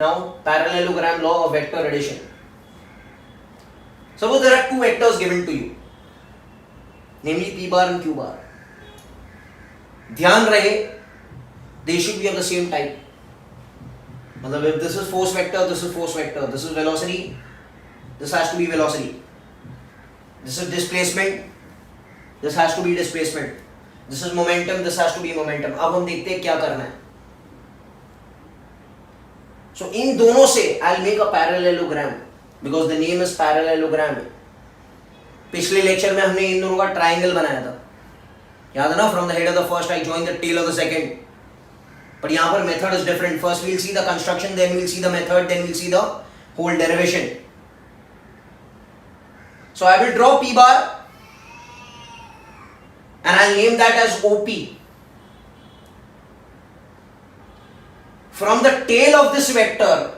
Now, parallelogram law of vector addition. Suppose there are two vectors given to you, namely p bar and q bar. ध्यान रहे, they should be of the same type. मतलब if this is force vector, this is force vector, this is velocity, this has to be velocity. This is displacement, this has to be displacement. This is momentum, this has to be momentum. अब हम देखते हैं क्या करना है. So इन दोनों से I'll make a parallelogram because the name is parallelogram. पिछले लेक्चर में हमने इन दोनों का ट्राइंगल बनाया था, याद है ना? From the head of the first I join the tail of the second. But यहाँ पर method is different. First we'll see the construction, then we'll see the method, then we'll see the whole derivation. So I will draw p bar and I'll name that as OP. From the tail of this vector,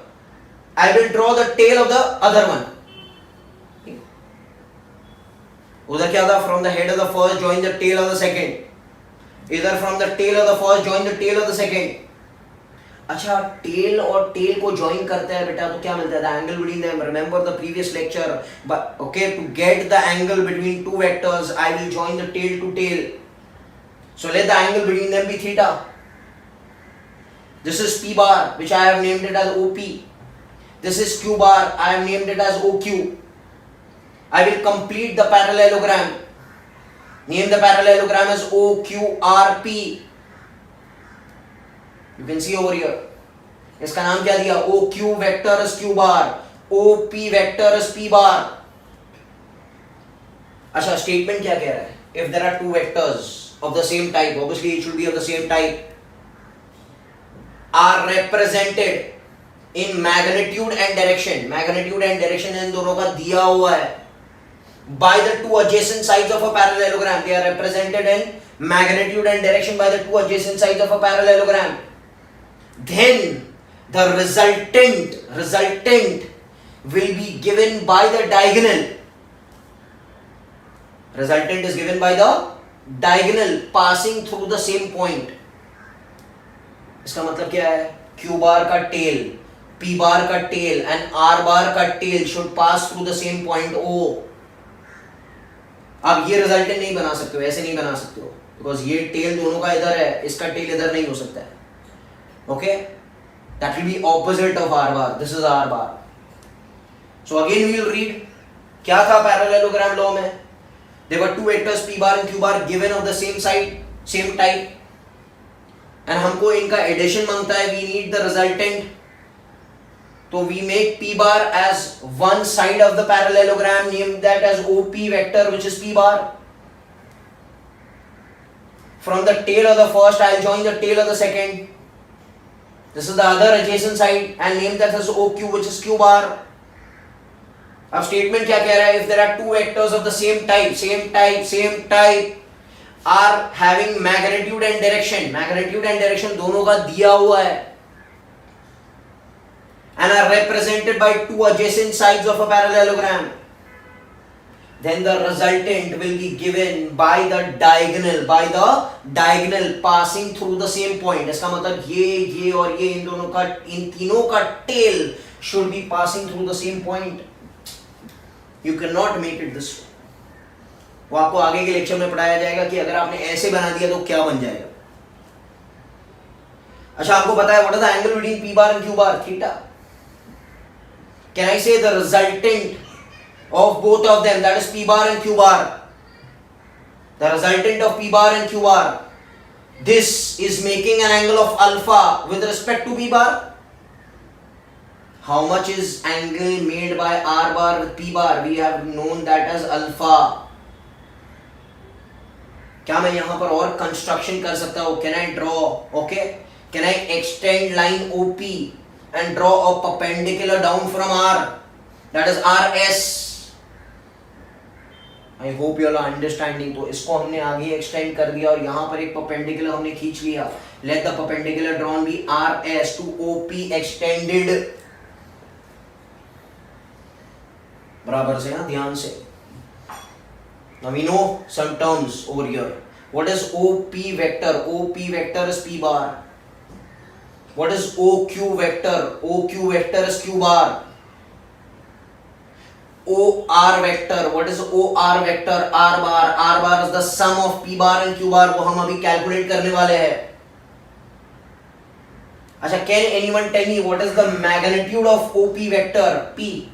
I will draw the tail of the other one. उधर क्या था? From the head of the first join the tail of the second. इधर from the tail of the first join the tail of the second. अच्छा, tail और tail को join करते हैं बेटा तो क्या मिलता है? The angle between them. Remember the previous lecture. But okay, to get the angle between two vectors, I will join the tail to tail. So let the angle between them be theta. This is p bar, which I have named it as OP. This is q bar, I have named it as OQ. I will complete the parallelogram. Name the parallelogram as OQRP. You can see over here. इसका नाम क्या दिया? OQ vector is q bar, OP vector is p bar. अच्छा, statement क्या कह रहा है? If there are two vectors of the same type, obviously it should be of the same type, are represented in magnitude and direction. Magnitude and direction इन दोनों का दिया हुआ है. By the two adjacent sides of a parallelogram, they are represented in magnitude and direction by the two adjacent sides of a parallelogram. Then the resultant will be given by the diagonal. Resultant is given by the diagonal passing through the same point. इसका मतलब क्या है? Q bar का tail, P bar का tail and R bar का tail should pass through the same point O. आप ये resultant नहीं बना सकते हो, ऐसे नहीं बना सकते हो, बिकॉज ये टेल दोनों का इधर है, इसका टेल इधर नहीं हो सकता है. Okay, that will be opposite of R bar. This is R bar. So again we will read क्या था पैरेललोग्राम लॉ में. There were two vectors p bar and q bar given of the same side, same type, and हमको इनका addition मांगता है. We need the resultant. So we make p bar as one side of the parallelogram, name that as OP vector, which is p bar. From the tail of the first, I'll join the tail of the second. This is the other adjacent side, and name that as OQ, which is q bar. अब statement क्या कह रहा है? If there are two vectors of the same type, are having magnitude and direction दोनों का दिया हुआ है, and are represented by two adjacent sides of a parallelogram, then the resultant will be given by the diagonal passing through the same point. इसका मतलब ये और ये इन तीनों का tail should be passing through the same point. You cannot make it this way. वो आपको आगे के लेक्चर में पढ़ाया जाएगा कि अगर आपने ऐसे बना दिया तो क्या बन जाएगा. अच्छा, आपको पता है what is the angle between p bar and q bar? Theta. Can I say the resultant of both of them, that is p bar and q bar? The resultant of p bar and q bar, this is making an angle of alpha with respect to p bar. How much is angle made by r bar with p bar? We have known that as alpha. क्या मैं यहाँ पर और construction कर सकता हूँ? Can I draw? Okay. Can I extend line OP and draw a perpendicular down from R, that is RS. I hope you all are understanding. तो इसको हमने आगे एक्सटेंड कर दिया और यहाँ पर एक perpendicular हमने खींच लिया. Let the perpendicular drawn be RS to OP extended. बराबर से, हाँ, ध्यान से. Now we know some terms over here. What is OP vector? OP vector is P bar. What is OQ vector? OQ vector is Q bar. OR vector. What is OR vector? R bar. R bar is the sum of P bar and Q bar. वो हम अभी calculate करने वाले हैं. अच्छा, can anyone tell me what is the magnitude of OP vector? P.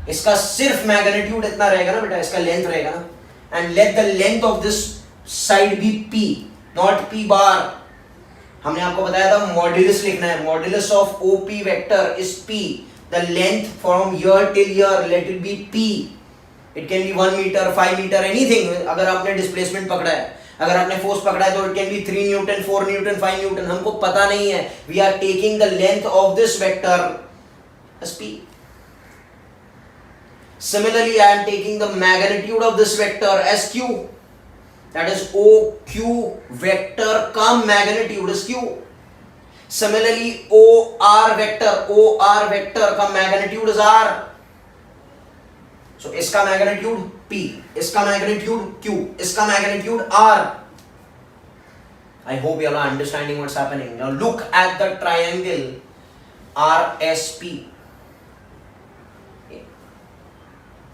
इसका सिर्फ magnitude इतना रहेगा ना बेटा, इसका लेंथ रहेगा ना. And let the length of this side be P, not P bar. हमने आपको बताया था मॉड्यूलस लिखना है. Modulus of OP vector is P. The length from here till here, let it be P. It can be 1 meter, 5 meter, anything. अगर आपने displacement पकड़ा है, अगर आपने फोर्स पकड़ा है तो it can be 3 Newton, 4 Newton, 5 Newton. हमको पता नहीं है. We are taking the length of this vector as P. Similarly, I am taking the magnitude of this vector as Q. That is OQ vector का magnitude is Q. Similarly, OR vector का magnitude is R. So इसका magnitude P, इसका magnitude Q, इसका magnitude R. I hope you are understanding what's happening. Now look at the triangle RSP.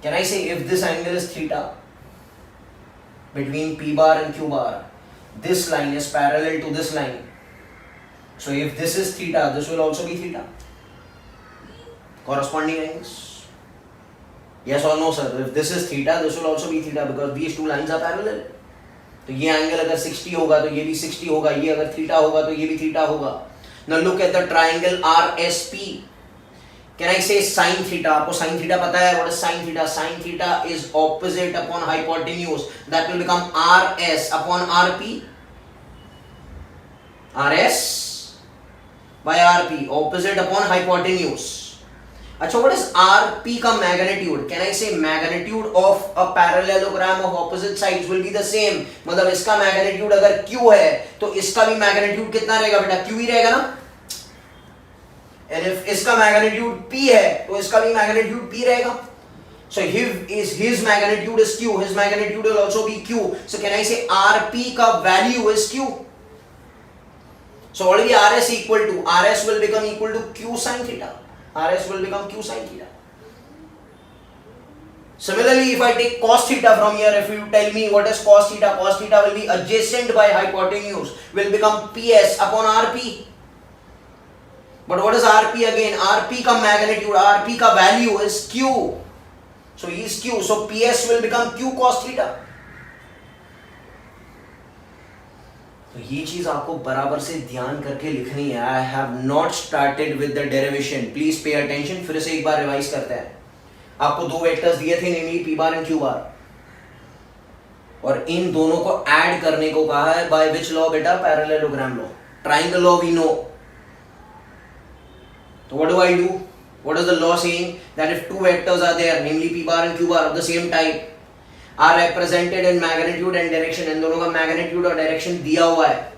Can I say if this angle is theta between P bar and Q bar, this line is parallel to this line. So if this is theta, this will also be theta. Corresponding angles. Yes or no, sir? If this is theta, this will also be theta because these two lines are parallel. तो ये angle अगर 60 होगा तो ये भी 60 होगा, ये अगर थीटा होगा तो ये भी थीटा होगा. Now look at the triangle RSP. Can I say sin theta? आपको sin theta पता है? What is sin theta? Sin theta is opposite upon hypotenuse. That will become RS upon RP. RS by RP, opposite upon hypotenuse. अच्छा, what is RP का magnitude? Can I say magnitude of a parallelogram of opposite sides will be the same? मतलब इसका magnitude अगर Q है तो इसका भी magnitude कितना रहेगा बेटा? Q ही रहेगा ना? And if इसका magnitude P है तो इसका भी magnitude P रहेगा. So his magnitude is Q, his magnitude will also be Q. So can I say RP का value is Q? So already RS equal to, RS will become equal to Q sin theta. RS will become Q sin theta. Similarly, if I take cos theta from here, if you tell me what is cos theta will be adjacent by hypotenuse, will become PS upon RP. But what is RP again? RP का magnitude, RP का value is Q. So he is Q. So PS will become Q cos theta. तो ये चीज आपको बराबर से ध्यान करके लिखनी है. I have not started with the derivation. Please pay attention. फिर से एक बार रिवाइज करते हैं. आपको दो वेक्टर्स दिए थे, नेमली P bar and Q bar. और इन दोनों को ऐड करने को कहा है by which law बेटा? Parallelogram law. Triangle law we know. So what do I do? What is the law saying? That if two vectors are there, namely P bar and Q bar of the same type, are represented in magnitude and direction, इन दोनों का magnitude और direction दिया हुआ है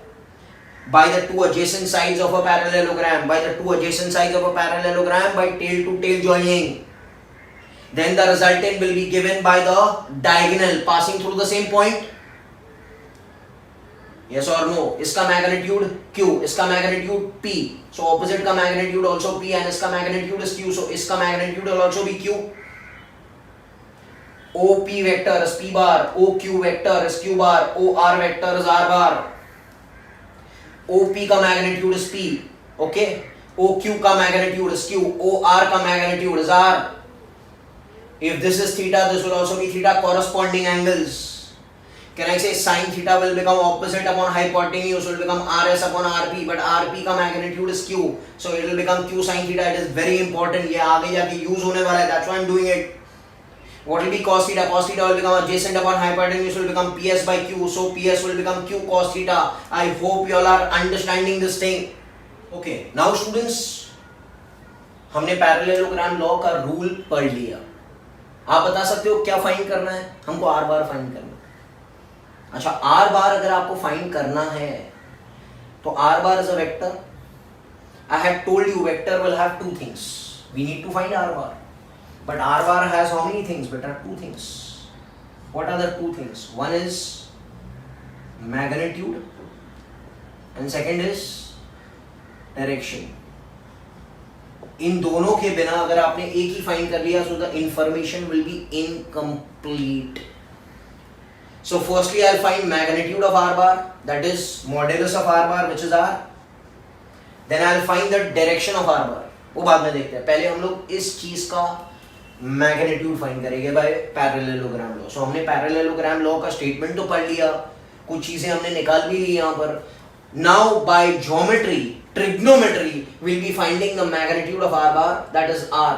by the two adjacent sides of a parallelogram, by the two adjacent sides of a parallelogram by tail to tail joining, then the resultant will be given by the diagonal passing through the same point. Yes or no? इसका magnitude Q, इसका magnitude P. So opposite का magnitude also P and इसका magnitude is Q. So इसका magnitude will also be Q. OP vector is P bar, OQ vector is Q bar, OR vector is R bar. OP का magnitude is P, okay? OQ का magnitude is Q, OR का magnitude is R. If this is theta, this will also be theta. Corresponding angles. Can I say sin theta will become opposite upon hypotenuse, will become RS upon RP, but RP का magnitude is Q, so it will become Q sin theta. It is very important. ये आगे जाके use होने वाला है. That's why I'm doing it. What will be cos theta? Cos theta will become adjacent upon hypotenuse, will become PS by Q, so PS will become Q cos theta. I hope you all are understanding this thing. Okay, now students, हमने parallelogram law का rule पढ़ लिया. आप बता सकते हो क्या find करना है? हमको R bar फाइंड करना है. अच्छा, R bar अगर आपको फाइंड करना है तो R bar is a vector. I have told you vector will have two things. We need to find R bar. But R bar has how many things? Better, two things. What are the two things? One is magnitude and second is direction, इन दोनों के बिना अगर आपने एक ही find कर लिया, so the information will be incomplete. So firstly I'll find magnitude of r bar, that is modulus of r bar which is r. Then I'll find the direction of r bar, वो बाद में देखते हैं. पहले हम लोग इस चीज का मैग्नीट्यूड फाइंड करेंगे बाय पैरेललोग्राम लॉ. सो हमने पैरेललोग्राम लॉ का स्टेटमेंट तो पढ़ लिया, कुछ चीजें हमने निकाल भी ली यहाँ पर. Now by geometry, trigonometry, will be finding the magnitude of r bar, that is r.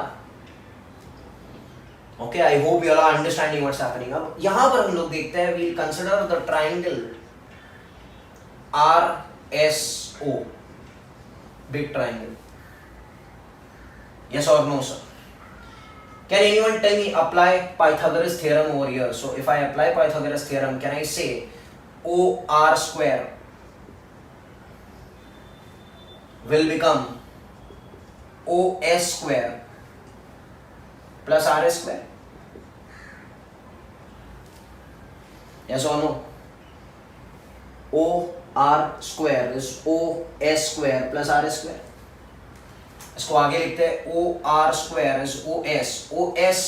Okay, I hope you all are understanding what's happening. अब यहाँ पर हम लोग देखते हैं, we'll consider the triangle RSO, big triangle. Yes or no, sir? Can anyone tell me apply Pythagoras theorem over here? So if I apply Pythagoras theorem, can I say OR square will become OS square plus RS square? Yes or no? OR square is OS square plus RS square. इसको आगे लिखते हैं OR square is OS. OS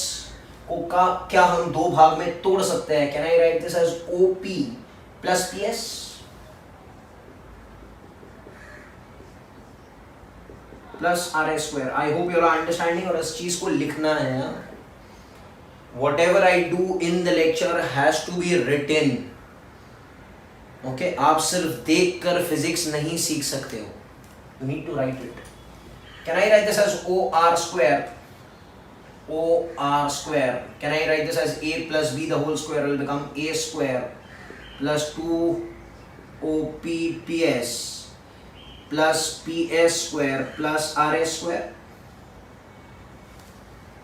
को का क्या हम दो भाग में तोड़ सकते हैं? Can I write this as OP plus PS? Plus RS square. I hope you are understanding और इस चीज को लिखना है. Whatever I do in the lecture has to be written. Okay, आप सिर्फ देख कर फिजिक्स नहीं सीख सकते हो. You need to write it. Can I write this as OR square? OR square. Can I write this as A plus B the whole square will become A square plus 2OPPS plus PS square plus RS square?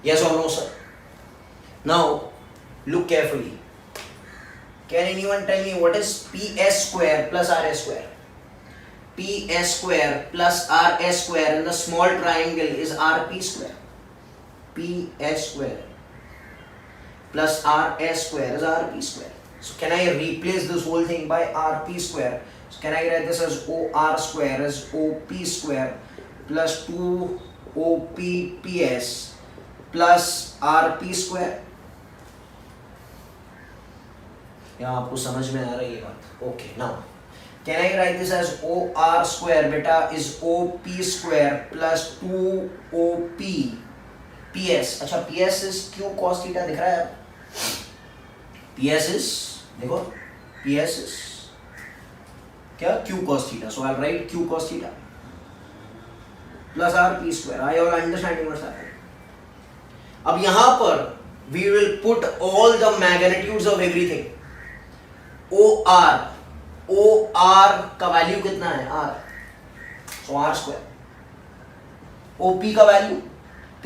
Yes or no, sir? Now, look carefully. Can anyone tell me what is PS square plus RS square? PS square plus RS square in the small triangle is RP square. PS square plus RS square is RP square. So can I replace this whole thing by RP square? So can I write this as OR square as OP square plus 2OPPS plus RP square? यहाँ आपको समझ में आ रही है बात? Okay, now can I write this as OR square beta is OP square plus 2OP PS. अच्छा, PS is Q cos theta दिख रहा है? PS is, देखो, PS is क्या? Q cos theta. So I'll write Q cos theta plus RP square. Are you all understanding what's happening? अब यहाँ पर we will put all the magnitudes of everything. OR का value कितना है? R. So R square. OP का value P.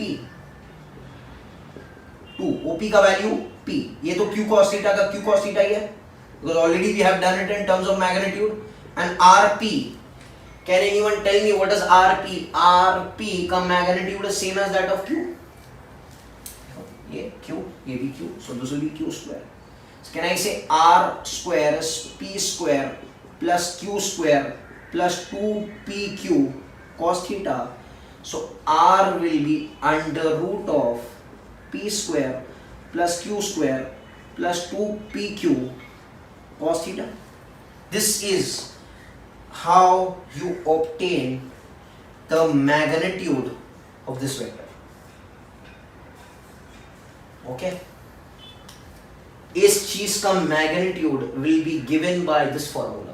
2. OP का value P. ये तो Q cos theta का Q cos theta ही है, because already we have done it in terms of magnitude. And RP. Can anyone tell me what is RP? RP का magnitude is same as that of Q. ये Q, ये भी Q. So this will be Q square. Can I say R square is P square plus Q square plus 2PQ cos theta? So R will be under root of P square plus Q square plus 2PQ cos theta. This is how you obtain the magnitude of this vector. Okay? इस चीज का magnitude will be given by this formula.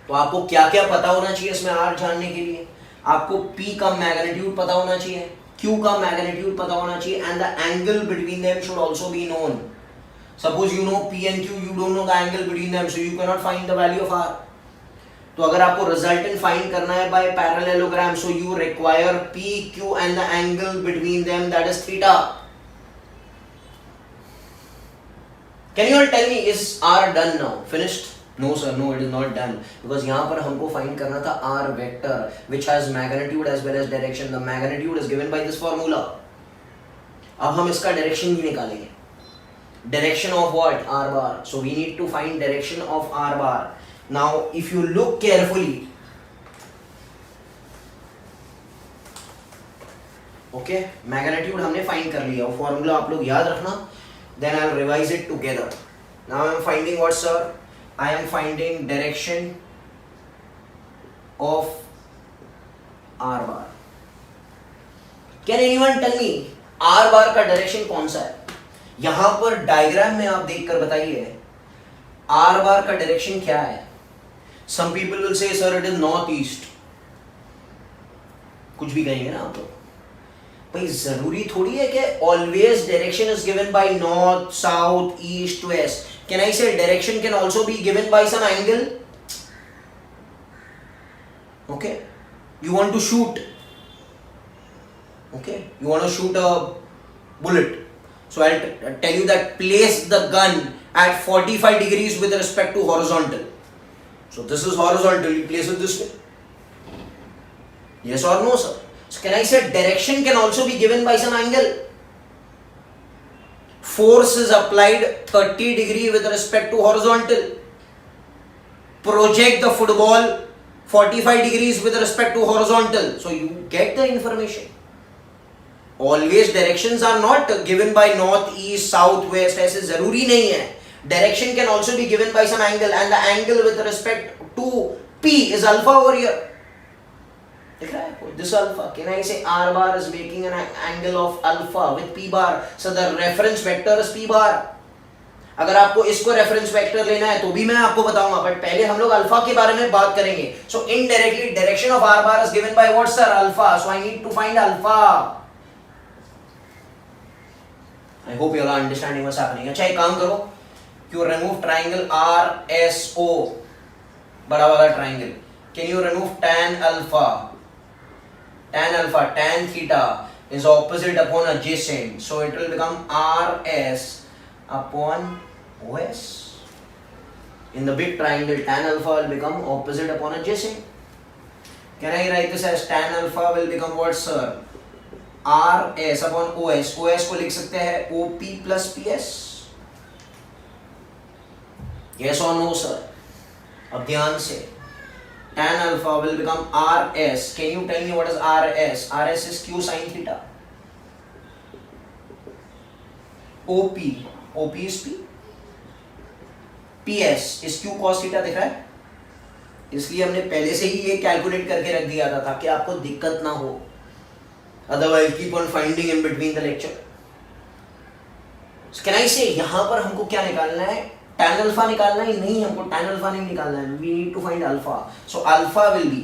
तो आपको क्या क्या पता होना चाहिए इसमें आर जानने के लिए? आपको P का मैग्नीट्यूड पता होना चाहिए, Q का मैग्नीट्यूड पता होना चाहिए, and the angle between them should also be known. Suppose you know P and Q, you don't know the angle between them, so you cannot find the value of R. तो अगर आपको resultant find करना है by parallelogram, so you require P, Q and the angle between them, that is theta. Can you all tell me, is R done now? Finished? No sir, no, it is not done, because यहाँ पर हमको find करना था R vector which has magnitude as well as direction. The magnitude is given by this formula. अब हम इसका direction भी निकालेंगे. Direction of what? R bar. So we need to find direction of R bar. Now if you look carefully, okay, magnitude हमने find कर लिया, वो formula आप लोग याद रखना, then I will revise it together. Now I am finding what sir, I am finding direction of R bar. Can anyone tell me R bar का direction कौन सा है? यहां पर डायग्राम में आप देखकर बताइए आर बार का डायरेक्शन क्या है. Some people will say sir it is north east, कुछ भी कहेंगे ना आप लोग. भाई जरूरी थोड़ी है कि always direction is given by north, south, east, west. Can I say direction can also be given by some angle. Okay, you want to shoot, okay, you want to shoot a bullet, so I'll tell you that place the gun at 45 degrees with respect to horizontal. So this is horizontal, you place it this way. Yes or no sir? So can I say direction can also be given by some angle? Force is applied 30 degree with respect to horizontal. Project the football 45 degrees with respect to horizontal. So you get the information. Always directions are not given by north, east, south, west. ऐसे जरूरी नहीं है. Direction can also be given by some angle, and the angle with respect to P is alpha over here. दिख रहा है? This alpha. Can I say R bar is making an angle of alpha with P bar? So the reference vector is P bar. अगर आपको इसको reference vector लेना है तो भी मैं आपको बताऊंगा, बट पहले हम लोग अल्फा के बारे में बात करेंगे. So indirectly direction of R bar is given by what sir? Alpha. So I need to find alpha. I hope you are understanding what's happening. अच्छा एक काम करो, you remove triangle RSO, बड़ा वाला triangle. Can you remove tan alpha? Tan alpha, tan theta is opposite upon adjacent, so it will become RS upon OS. In the big triangle, tan alpha will become opposite upon adjacent. Can I write this as tan alpha will become what sir? RS upon OS. OS को लिख सकते हैं OP plus PS. Yes or no sir? अब ध्यान से, tan alpha will become RS. Can you tell me what is RS? RS is Q sin theta. OP is P. PS is Q cos theta. दिख रहा है? इसलिए हमने पहले से ही ये कैलकुलेट करके रख दिया था ताकि आपको दिक्कत ना हो. Otherwise keep on finding in between the lecture. So can I say यहां पर हमको क्या निकालना है? tan alpha निकालना है? नहीं, हमको tan alpha नहीं निकालना है. We need to find alpha. So alpha will be,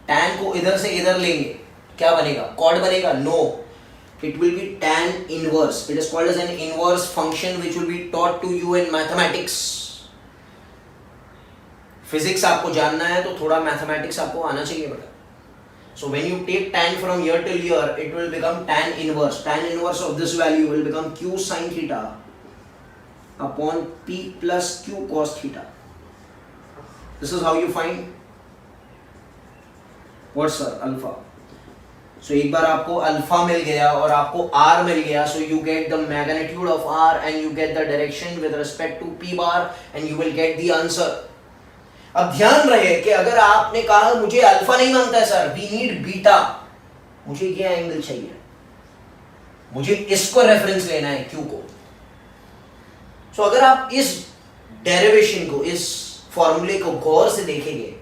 tan को इधर से इधर लेंगे, क्या बनेगा? Chord बनेगा? No. It will be tan inverse. It is called as an inverse function which will be taught to you in mathematics. Physics आपको जानना है तो थोड़ा mathematics आपको आना चाहिए बेटा. So when you take tan from here till here, it will become tan inverse. Tan inverse of this value will become Q sin theta upon P plus Q cos theta. This is how you find what sir? Alpha. So एक बार आपको alpha मिल गया और आपको R मिल गया, so you get the magnitude of R and you get the direction with respect to P bar and you will get the answer. अब ध्यान रहे कि अगर आपने कहा मुझे अल्फा नहीं मांगता है सर, वी नीड बीटा, मुझे ये एंगल चाहिए, मुझे इसको रेफरेंस लेना है क्यू को. सो अगर आप इस डेरिवेशन को, इस फॉर्मूले को गौर से देखेंगे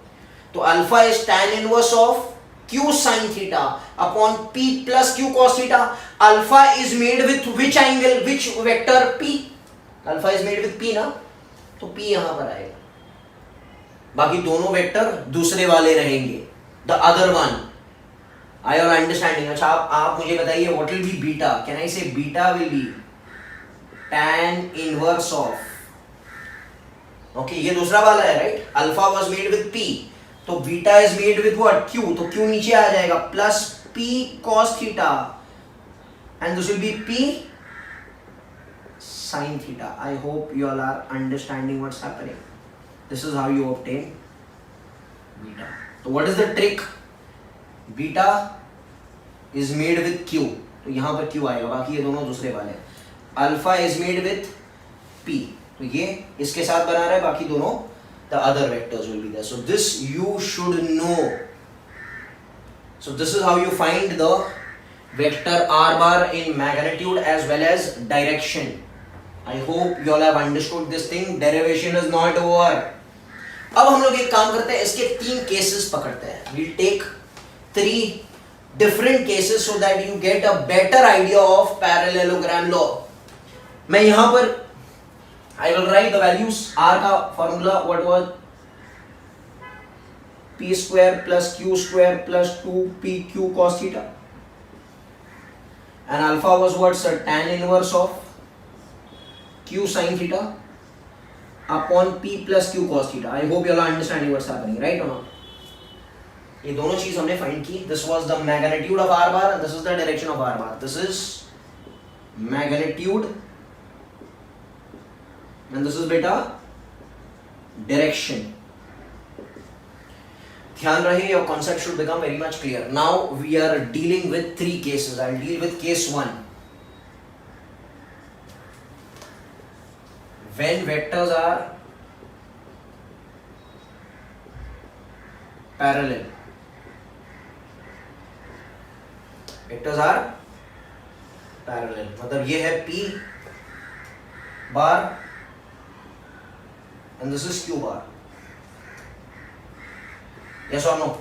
तो alpha is tan inverse of Q sin theta upon P plus Q cos theta. Alpha is made with which angle, which vector? P. Alpha is made with P ना, तो P यहां पर आएगा, बाकी दोनों वेक्टर दूसरे वाले रहेंगे. The other one. I are understanding. अच्छा आप मुझे बताइए what will be beta? Can I say beta will be tan inverse of, okay ये दूसरा वाला है right. Alpha was made with P, तो beta is made with what? Q. तो Q नीचे आ जाएगा plus P cos theta and this will be P sin theta. I hope you all are understanding what's happening. This is how you obtain beta. So what is the trick? Beta is made with Q. तो यहाँ पर Q आएगा, बाकी ये दोनों दूसरे वाले हैं. Alpha is made with P. तो ये इसके साथ बना रहा है, बाकी दोनों the other vectors will be there. So this you should know. So this is how you find the vector r bar in magnitude as well as direction. I hope you all have understood this thing. Derivation is not over. अब हम लोग एक काम करते हैं, इसके 3 cases पकड़ते हैं. We'll take 3 different cases so that you get a better idea of parallelogram law. मैं यहां पर I will write the values. R का formula what was? P square plus Q square plus 2PQ cos theta. And alpha was what, sir? Tan inverse of Q sin theta upon P plus Q cos theta. I hope you all are understanding what's happening, right or not? ये दोनों चीज हमने find की. This was the magnitude of R bar and this is the direction of R bar. This is magnitude and this is beta direction. ध्यान रहे, your concept should become very much clear. Now we are dealing with 3 cases. I'll deal with case 1. When vectors are parallel. Vectors are parallel. मतलब ये है P bar and this is Q bar. Yes or no?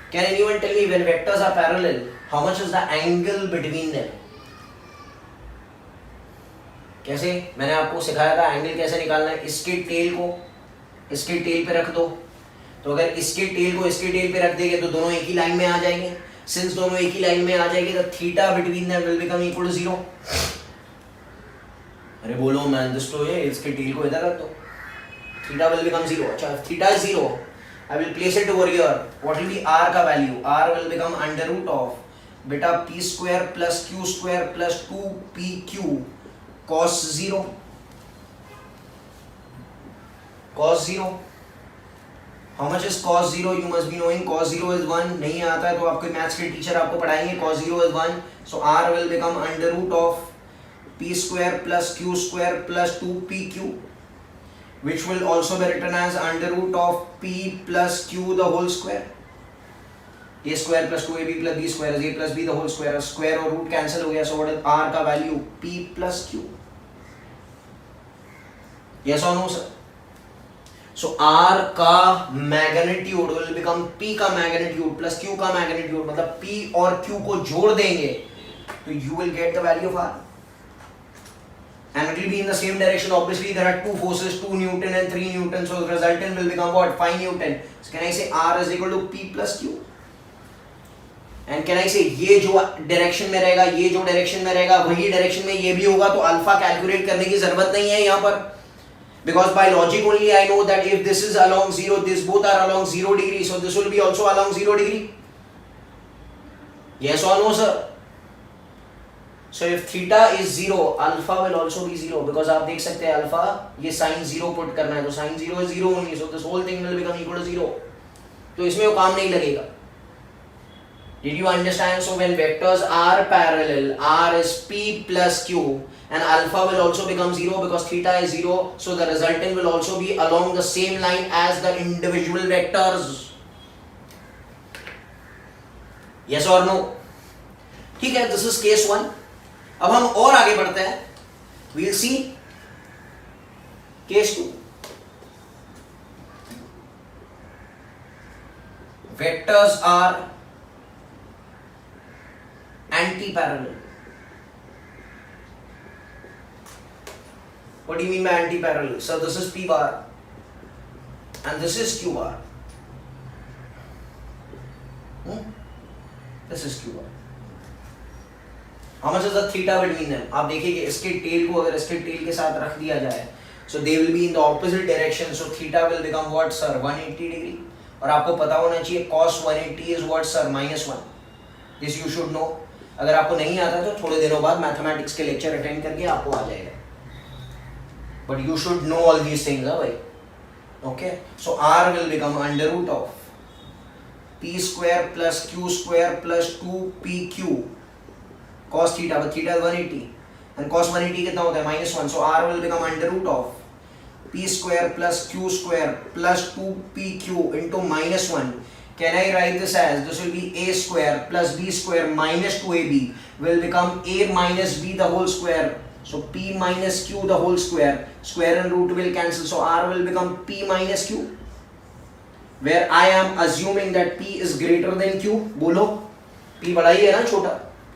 Can anyone tell me when vectors are parallel, how much is the angle between them? कैसे? मैंने आपको सिखाया था angle कैसे निकालना है. इसके टेल को इसके टेल पे रख दो, तो अगर इसके टेल को इसके टेल पे रख देंगे तो दोनों एक ही लाइन में आ जाएंगे. सिंस दोनों एक ही लाइन में आ जाएंगे तो theta between them will become equal to 0. अरे बोलो मैन, दिस तो है, इसके टेल को इधर रख दो, थीटा विल बिकम 0. अच्छा, theta is 0. I will place it over here. What will be R का value? R will become under root of beta P square plus Q square plus 2PQ cos 0. Cos 0. How much is cos 0? You must be knowing cos 0 is 1. नहीं आता है तो आपके maths के teacher आपको पढ़ाएंगे. Cos 0 is 1. So R will become under root of P square plus Q square plus 2PQ. Which will also be written as under root of P plus Q the whole square. A square plus 2AB plus B square is A plus B the whole square. Square और root cancel हो गया. So what is R का value? P plus Q. Yes or no, sir? So R का magnitude will become P का magnitude plus Q का magnitude. मतलब P और Q को जोड़ देंगे तो you will get the value of R. And it will be in the same direction. Obviously, there are 2 forces, 2 Newton and 3 Newton. So the resultant will become what? 5 Newton. So can I say R is equal to P plus Q? And can I say ये जो direction में रहेगा, ये जो direction में रहेगा, वही direction में ये भी होगा, तो alpha calculate करने की जरूरत नहीं है यहाँ पर. Because by logic only I know that if this is along 0, this both are along 0 degree. So this will be also along 0 degree. Yes or no, sir? So if theta is 0, alpha will also be 0 because आप देख सकते हैं alpha ये sin 0 put करना है तो sin 0 is 0 only, so this whole thing will become equal to 0. तो इसमें वो काम नहीं लगेगा. Did you understand? So when vectors are parallel, R is P plus Q and alpha will also become 0 because theta is 0, so the resultant will also be along the same line as the individual vectors. Yes or no? ठीक है, this is case 1. अब हम और आगे बढ़ते हैं. We'll see case 2. Vectors are anti-parallel. What do you mean by anti-parallel? So this is P bar and this is Q bar. This is Q bar. How much is the theta between them? आप देखिए कि इसके tell को अगर इसके tell के साथ रख दिया जाए, so they will be in the opposite direction. So theta will become what, sir? 180 degree. और आपको पता होना चाहिए cos 180 is what, sir? -1. This you should know. अगर आपको नहीं आता तो थोड़े दिनों बाद मैथमेटिक्स के लेक्चर अटेंड करके आपको आ जाएगा. But you should know all these things, huh, भाई? Okay. So R will become under root of P square plus Q square plus 2PQ cos theta, but theta is 180 and cos 180 कितना होता है? -1. So R will become under root of P square plus Q square plus 2PQ into -1. Can I write this as, this will be a square plus b square minus 2ab will become a minus b the whole square. So p minus q the whole square. Square and root will cancel. So r will become p minus q. Where I am assuming that p is greater than q. बोलो p बड़ा ही है ना,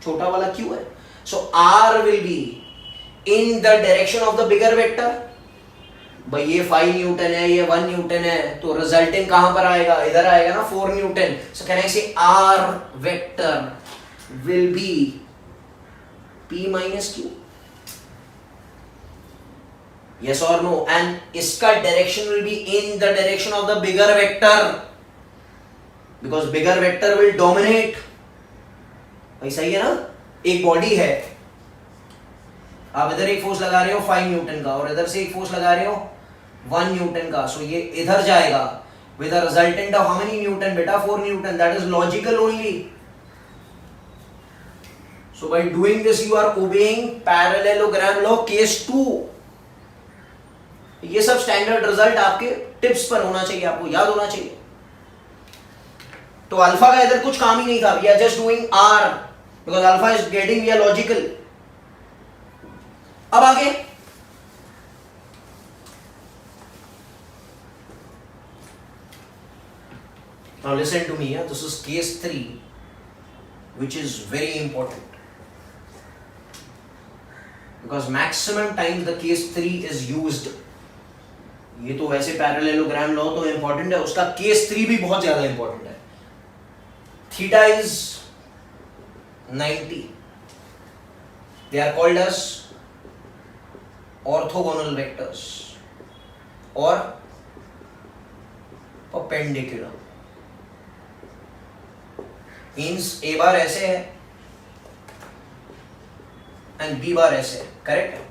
छोटा वाला q है. So r will be in the direction of the bigger vector. भाई ये 5 Newton है, ये 1 न्यूटन है, तो रिजल्टेंट कहां पर आएगा, इधर आएगा ना 4 न्यूटन. सो कैन आई से r vector will be p minus q. Yes or no? And इसका direction will be in the direction of the bigger vector because bigger vector will dominate. भाई सही है ना. एक बॉडी है, आप इधर एक फोर्स लगा रहे हो 5 न्यूटन का और इधर से एक फोर्स लगा रहे हो 1 न्यूटन का. सो ये इधर जाएगा with a resultant of how many Newton बेटा, 4 Newton. that is logical only. So by doing this you are obeying parallelogram law case 2. ये सब स्टैंडर्ड रिजल्ट आपके टिप्स पर होना चाहिए, आपको याद होना चाहिए. तो अल्फा का इधर कुछ काम ही नहीं था. We are just doing R because alpha is getting, we are logical. अब आगे now listen to me. This is case 3 which is very important because maximum times the case 3 is used. ये तो वैसे पैरेललोग्राम लॉ तो important है, उसका case 3 भी बहुत ज्यादा इंपॉर्टेंट है. Theta is 90. They are called as orthogonal vectors और परपेंडिकुलर. मींस ए बार ऐसे है एंड बी बार ऐसे है. करेक्ट है.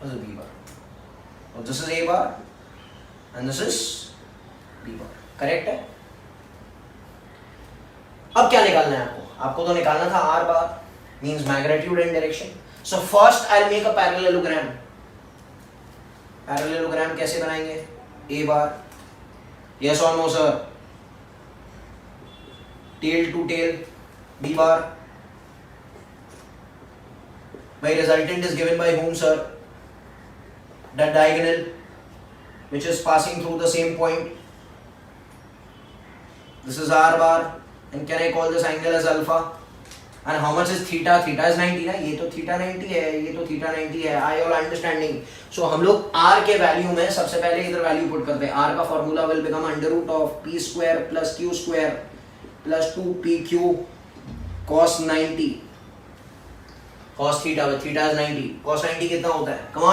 B bar. This is A bar and this is B bar. Correct है. अब क्या निकालना है आपको तो निकालना था R bar means magnitude and direction. So first I'll make a parallelogram. Parallelogram कैसे बनाएंगे? A bar. Yes or no sir? Tail to tail. B bar. My resultant is given by whom sir? The diagonal which is passing through the same point. This is R bar and can I call this angle as alpha? And how much is theta? Theta is 90 ना. ये तो theta 90 है, ये तो theta 90 है. I all understanding. So हम लोग R के वैल्यू में सबसे पहले इधर वैल्यू पुट करते हैं. R का formula will become under root of p square plus q square plus 2pq cos 90. cos theta with theta is 90. cos 90 कितना होता है? Come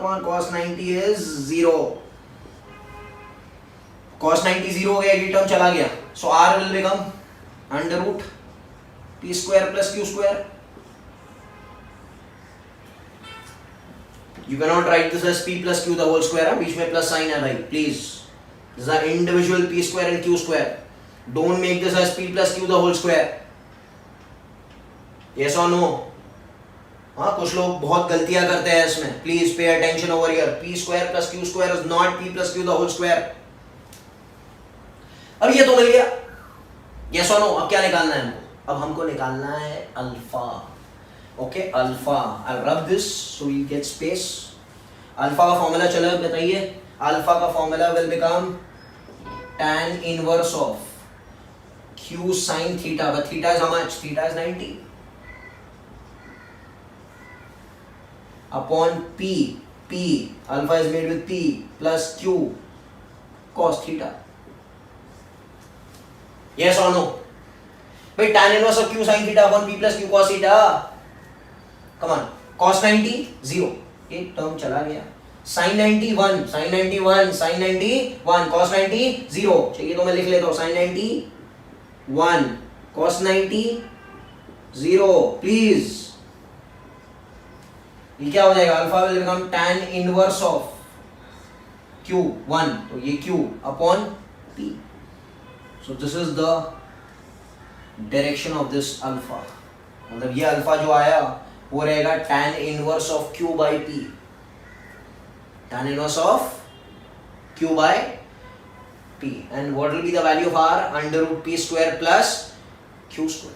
on. cos 90 is 0. cos 90 0 हो गया, ये टर्म चला गया. So R will become under root p square plus q square. You cannot write this as p plus q the whole square. बीच में plus sign है भाई, please. These are individual p square and q square. Don't make this as p plus q the whole square. Yes or no? हाँ, कुछ लोग बहुत गलतियां करते हैं इसमें. Please pay attention over here. P square plus Q square is not P plus Q the whole square. अब ये तो मिल गया. यस और नो. अब क्या निकालना है हमको? अब हमको निकालना है alpha. Okay, alpha. I rub this so we get space. Alpha का फॉर्मूला चलो बताइए. अल्फा का formula will become tan inverse of q sin theta. But theta is how much? Theta is 90 upon p. Alpha is made with p plus q cos theta. Yes or no? भाई tan inverse of q sin theta upon p plus q cos theta. Come on. cos 90 0. ये term चला गया. sin 90 1. sin 90 1. sin 90 1. cos 90 0. चलिए तो मैं लिख लेता हूँ. sin 90 1. cos 90 0. प्लीज. ये क्या हो जाएगा? Alpha will become tan inverse of q 1. तो ये q upon p. So this is the direction of this alpha. मतलब ये अल्फा जो आया वो रहेगा tan inverse of q by p. tan inverse of q by p. And what will be the value of r? Under root p square plus q square.